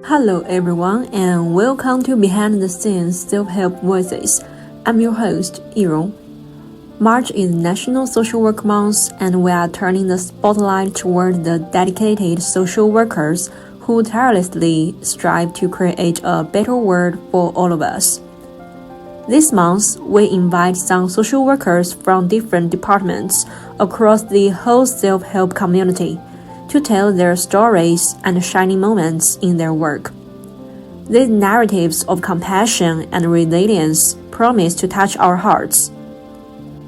Hello everyone and welcome to Behind the Scenes Self-Help Voices. I'm your host, Yirong. March is National Social Work Month and we are turning the spotlight toward the dedicated social workers who tirelessly strive to create a better world for all of us. This month, we invite some social workers from different departments across the whole self-help community to tell their stories and shining moments in their work. These narratives of compassion and resilience promise to touch our hearts.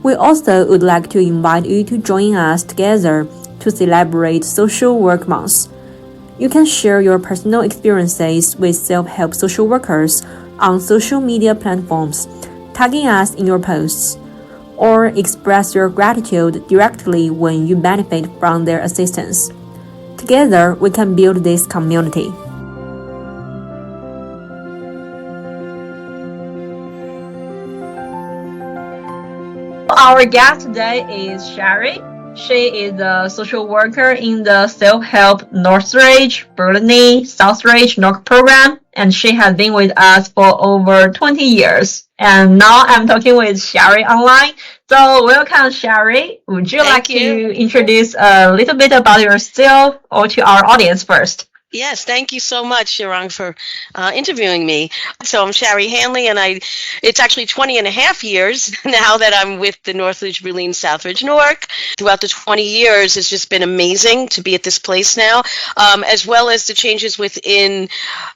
We also would like to invite you to join us together to celebrate Social Work Month. You can share your personal experiences with self-help social workers on social media platforms, tagging us in your posts, or express your gratitude directly when you benefit from their assistance. Together, we can build this community. Our guest today is Shari. She is a social worker in the Selfhelp Northridge, Brulene, Southridge NORC Program, and she has been with us for over 20 years. And now I'm talking with Shari online. So welcome, Shari. Would you like to introduce a little bit about yourself or to our audience first? Yes, thank you so much, Yirong, for interviewing me. So I'm Shari Hanley, and it's actually 20 and a half years now that I'm with the Northridge, Brulene, Southridge NORC. Throughout the 20 years, it's just been amazing to be at this place now, as well as the changes within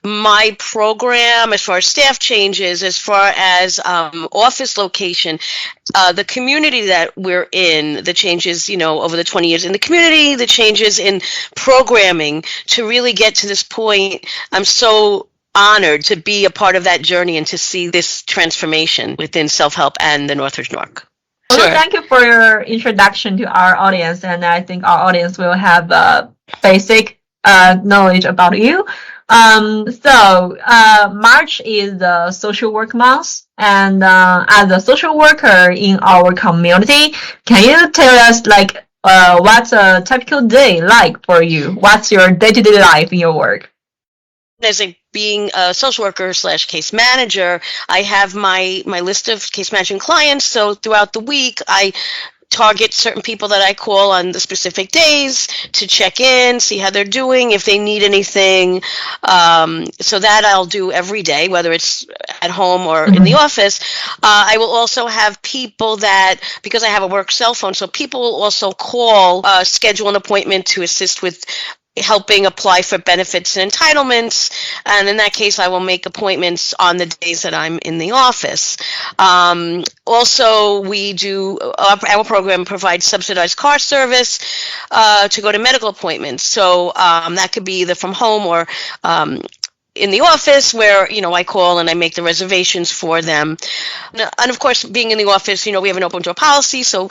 my program, as far as staff changes, as far as office location, the community that we're in, the changes, over the 20 years in the community, the changes in programming to really get to this point. I'm so honored to be a part of that journey and to see this transformation within self-help and the Northridge NORC. Well, thank you for your introduction to our audience, and I think our audience will have basic knowledge about you. March is the Social Work Month, and as a social worker in our community, can you tell us what's a typical day like for you? What's your day-to-day life in your work? Being a social worker / case manager, I have my list of case managing clients. So throughout the week, I target certain people that I call on the specific days to check in, see how they're doing, if they need anything. So that I'll do every day, whether it's at home or in the office. I will also have people that, because I have a work cell phone, so people will also call, schedule an appointment to assist with helping apply for benefits and entitlements, and in that case I will make appointments on the days that I'm in the office. Also, we do, our program provides subsidized car service to go to medical appointments, so that could be either from home or in the office where, I call and I make the reservations for them. And of course, being in the office, we have an open door policy, so,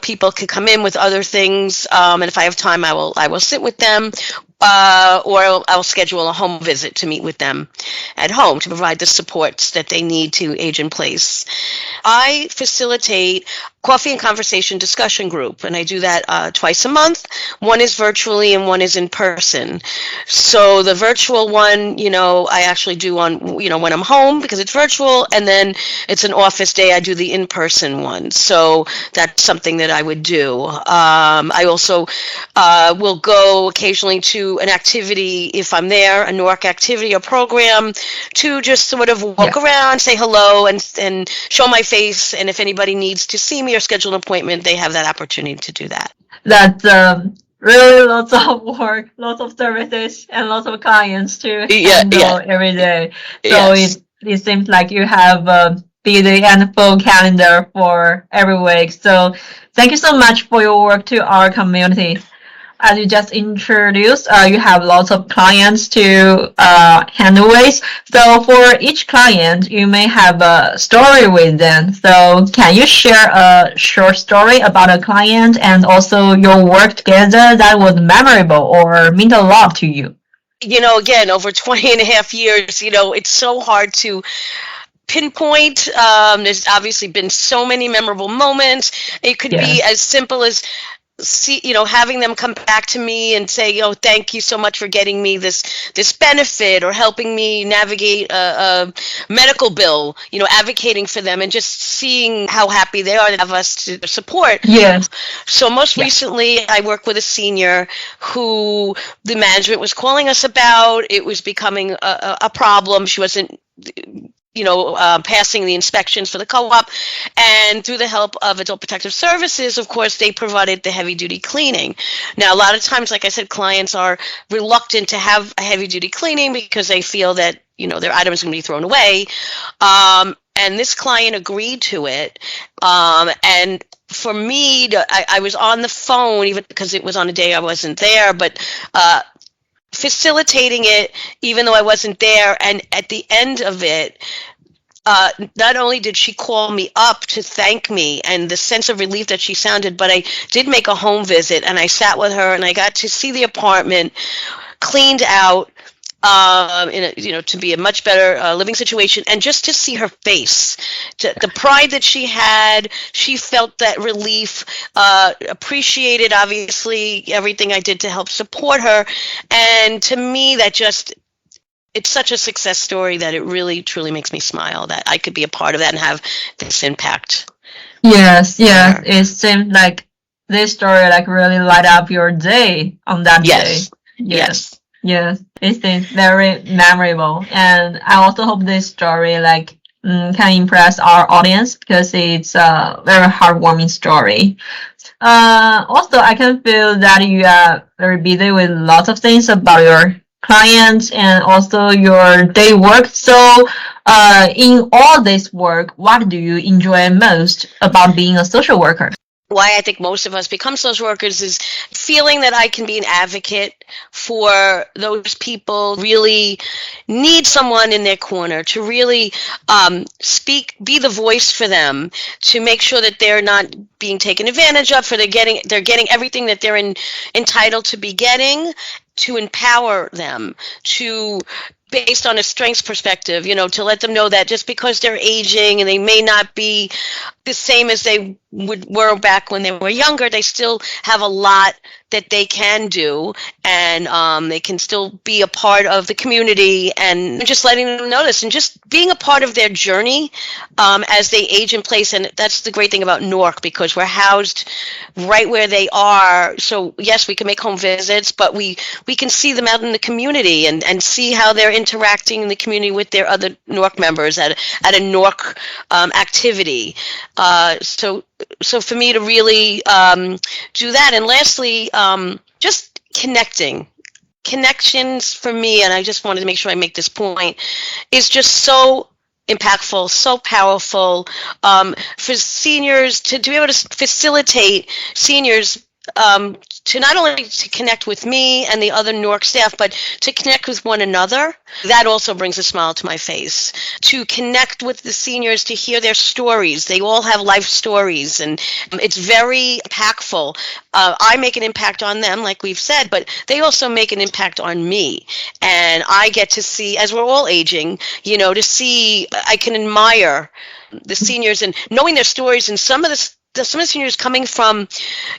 people can come in with other things. And if I have time, I will sit with them, or I'll schedule a home visit to meet with them at home to provide the supports that they need to age in place. I facilitate coffee and conversation discussion group, and I do that twice a month. One is virtually and one is in person. So the virtual one, I actually do on, when I'm home because it's virtual, and then it's an office day, I do the in-person one. So that's something that I would do. I also will go occasionally to an activity if I'm there, a NORC activity or program, to just sort of walk around, say hello, and show my face. And if anybody needs to see me or schedule an appointment, they have that opportunity to do that. That's really lots of work, lots of services, and lots of clients to handle every day. So it seems like you have a busy and full calendar for every week. So thank you so much for your work to our community. As you just introduced, you have lots of clients to handle with. So for each client, you may have a story with them. So can you share a short story about a client and also your work together that was memorable or meant a lot to you? Again, over 20 and a half years, it's so hard to pinpoint. There's obviously been so many memorable moments. It could be as simple as see, having them come back to me and say, thank you so much for getting me this benefit, or helping me navigate a medical bill, advocating for them, and just seeing how happy they are to have us to support. Yes. So most recently, I work with a senior who the management was calling us about. It was becoming a problem. She wasn't passing the inspections for the co-op, and through the help of Adult Protective Services, of course, they provided the heavy-duty cleaning. Now, a lot of times, like I said, clients are reluctant to have a heavy-duty cleaning because they feel that, their items are going to be thrown away. And this client agreed to it. And for me, I was on the phone, even because it was on a day I wasn't there, but facilitating it, even though I wasn't there. And at the end of it, not only did she call me up to thank me, and the sense of relief that she sounded, but I did make a home visit, and I sat with her, and I got to see the apartment cleaned out, to be a much better living situation, and just to see her face, the pride that she had. She felt that relief, appreciated, obviously, everything I did to help support her. And to me, it's such a success story that it really, truly makes me smile that I could be a part of that and have this impact. Yes. It seems like this story really light up your day on that day. Yes, it seems very memorable, and I also hope this story can impress our audience, because it's a very heartwarming story. Also, I can feel that you are very busy with lots of things about your clients and also your day work. So, in all this work, what do you enjoy most about being a social worker? Why I think most of us become social workers is feeling that I can be an advocate for those people who really need someone in their corner to really be the voice for them, to make sure that they're not being taken advantage of, they're getting everything that they're entitled to be getting, to empower them, based on a strengths perspective, to let them know that just because they're aging and they may not be the same as they were back when they were younger, they still have a lot that they can do, and they can still be a part of the community, and just letting them know this, and just being a part of their journey as they age in place. And that's the great thing about NORC, because we're housed right where they are. So yes, we can make home visits, but we can see them out in the community and see how they're interacting in the community with their other NORC members at a NORC activity. So for me to really do that. And lastly, just connections for me, and I just wanted to make sure I make this point, is just so impactful, so powerful for seniors to be able to facilitate seniors to not only to connect with me and the other NORC staff, but to connect with one another. That also brings a smile to my face. To connect with the seniors, to hear their stories. They all have life stories, and it's very impactful. I make an impact on them, like we've said, but they also make an impact on me. And I get to see, as we're all aging, to see, I can admire the seniors and knowing their stories, and some of the seniors coming from,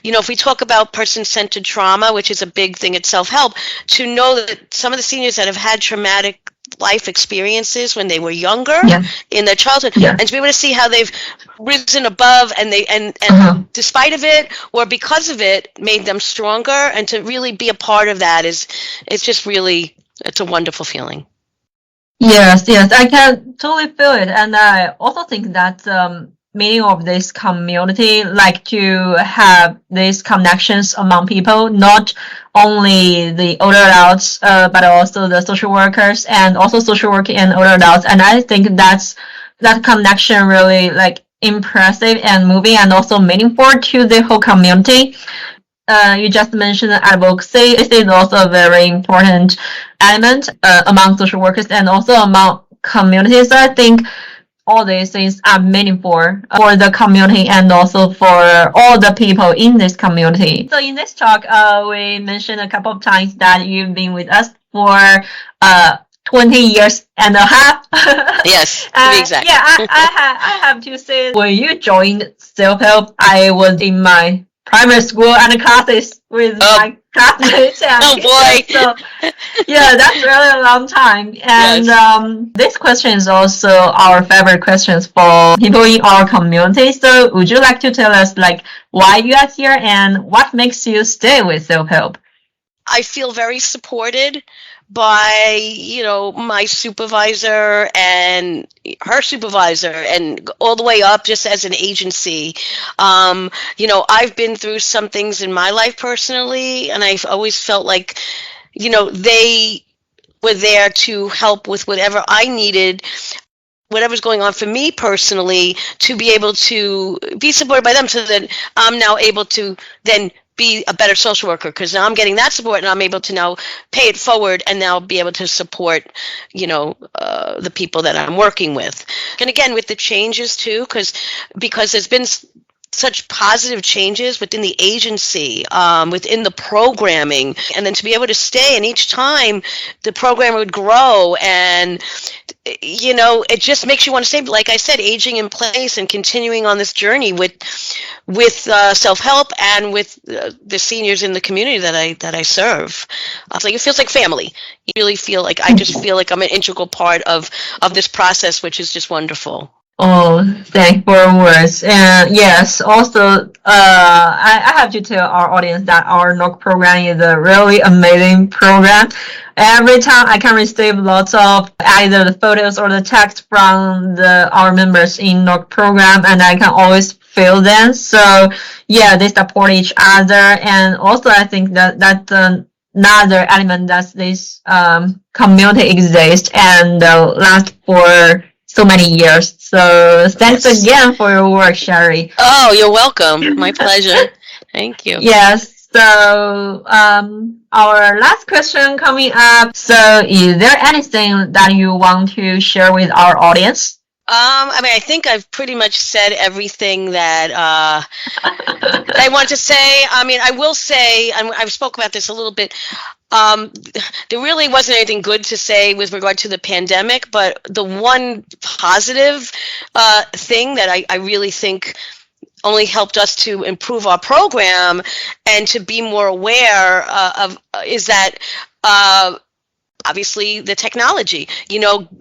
if we talk about person-centered trauma, which is a big thing at Self-Help, to know that some of the seniors that have had traumatic life experiences when they were younger in their childhood, and to be able to see how they've risen above, and despite of it or because of it, made them stronger, and to really be a part of that it's a wonderful feeling. Yes, I can totally feel it, and I also think that meaning of this community, to have these connections among people, not only the older adults, but also the social workers, and also social work and older adults. And I think that connection really impressive and moving, and also meaningful to the whole community. You just mentioned advocacy. This is also a very important element among social workers and also among communities. So I think all these things are meaningful for the community and also for all the people in this community. So in this talk, we mentioned a couple of times that you've been with us for 20 years and a half. Yes, to be exact. I have to say, when you joined Self-Help, I was in my primary school and classes with my classmates. And oh boy. So yeah, that's really a long time. And Yes. This question is also our favorite questions for people in our community. So would you like to tell us like why you are here and what makes you stay with self-help? I feel very supported by, my supervisor and her supervisor and all the way up just as an agency. I've been through some things in my life personally, and I've always felt like, they were there to help with whatever I needed, whatever's going on for me personally, to be able to be supported by them so that I'm now able to then be a better social worker, because now I'm getting that support and I'm able to now pay it forward and now be able to support, the people that I'm working with. And again, with the changes too, because there's been such positive changes within the agency, within the programming, and then to be able to stay, and each time the program would grow, and it just makes you want to stay. Like I said, aging in place and continuing on this journey with self-help and with the seniors in the community that I serve. So it feels like family. You really feel like I just feel like I'm an integral part of this process, which is just wonderful. Oh, thank for your words. And yes, also, I have to tell our audience that our NORC program is a really amazing program. Every time I can receive lots of either the photos or the text from our members in NORC program, and I can always feel them. So yeah, they support each other. And also I think that's another element that this community exists and lasts for so many years. So thanks again for your work, Shari. Oh, you're welcome. My pleasure. Thank you. Yes. So our last question coming up. So is there anything that you want to share with our audience? I think I've pretty much said everything that I want to say. I will say, I've spoke about this a little bit. There really wasn't anything good to say with regard to the pandemic, but the one positive thing that I really think only helped us to improve our program and to be more aware of is that obviously the technology,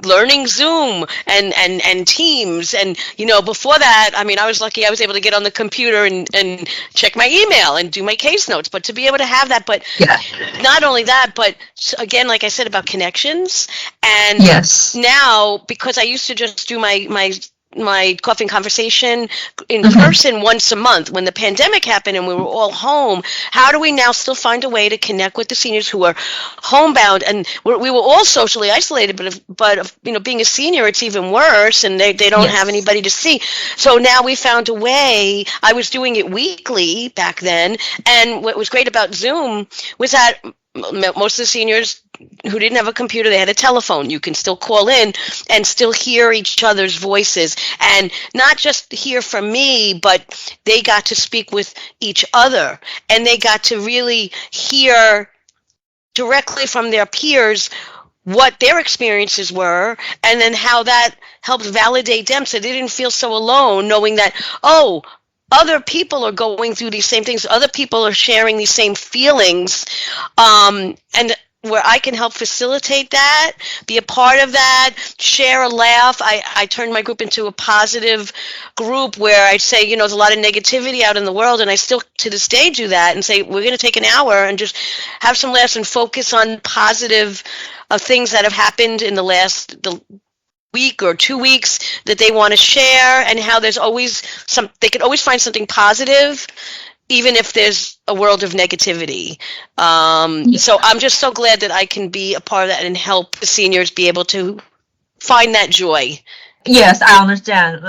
learning Zoom and Teams. And, before that, I was lucky I was able to get on the computer and check my email and do my case notes. But to be able to have that, but not only that, but again, like I said, about connections. And now, because I used to just do my coffee and conversation in person once a month. When the pandemic happened and we were all home, how do we now still find a way to connect with the seniors who are homebound? And we were all socially isolated, but being a senior, it's even worse, and they don't have anybody to see. So now we found a way. I was doing it weekly back then, and what was great about Zoom was that most of the seniors who didn't have a computer, they had a telephone. You can still call in and still hear each other's voices, and not just hear from me, but they got to speak with each other, and they got to really hear directly from their peers what their experiences were, and then how that helped validate them so they didn't feel so alone, knowing that, other people are going through these same things. Other people are sharing these same feelings, and where I can help facilitate that, be a part of that, share a laugh. I turned my group into a positive group where I say, there's a lot of negativity out in the world, and I still to this day do that and say, we're going to take an hour and just have some laughs and focus on positive things that have happened in the week or 2 weeks that they want to share, and how there's always they can always find something positive even if there's a world of negativity. So I'm just so glad that I can be a part of that and help the seniors be able to find that joy. Yes, I understand.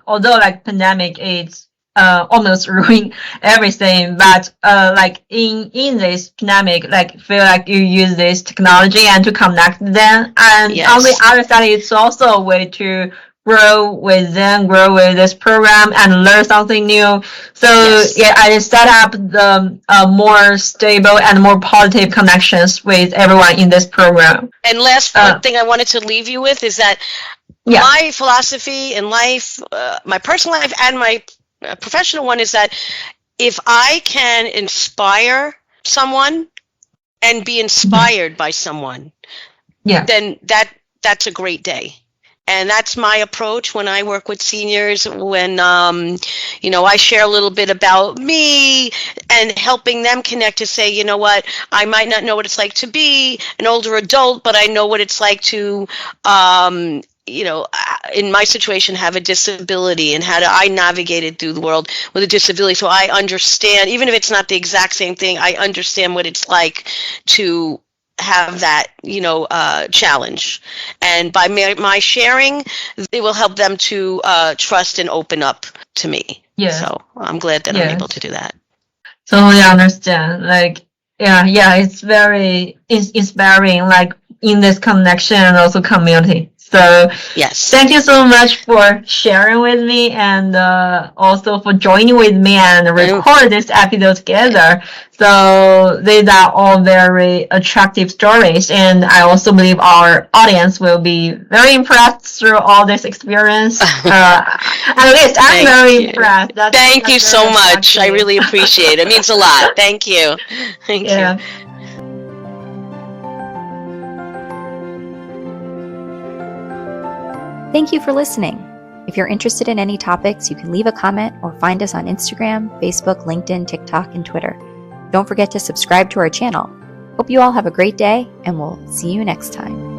Although pandemic is almost ruin everything, but in this pandemic, feel like you use this technology and to connect them, and on the other side, it's also a way to grow with them, grow with this program, and learn something new. So I set up the more stable and more positive connections with everyone in this program. And last thing I wanted to leave you with is that my philosophy in life, my personal life and my professional one, is that if I can inspire someone and be inspired by someone, then that's a great day. And that's my approach when I work with seniors, when, I share a little bit about me and helping them connect to say, you know what, I might not know what it's like to be an older adult, but I know what it's like to, in my situation, have a disability, and how do I navigate it through the world with a disability. So I understand, even if it's not the exact same thing, I understand what it's like to have that, challenge. And by my sharing, it will help them to trust and open up to me. Yeah. So I'm glad that I'm able to do that. Totally understand. Like, it's very inspiring, like in this connection and also community. So yes, thank you so much for sharing with me, and also for joining with me and record this episode together. So these are all very attractive stories, and I also believe our audience will be very impressed through all this experience. At least I'm very impressed. Thank you so much. I really appreciate it. It means a lot. Thank you. Thank you. Thank you for listening. If you're interested in any topics, you can leave a comment or find us on Instagram, Facebook, LinkedIn, TikTok, and Twitter. Don't forget to subscribe to our channel. Hope you all have a great day, and we'll see you next time.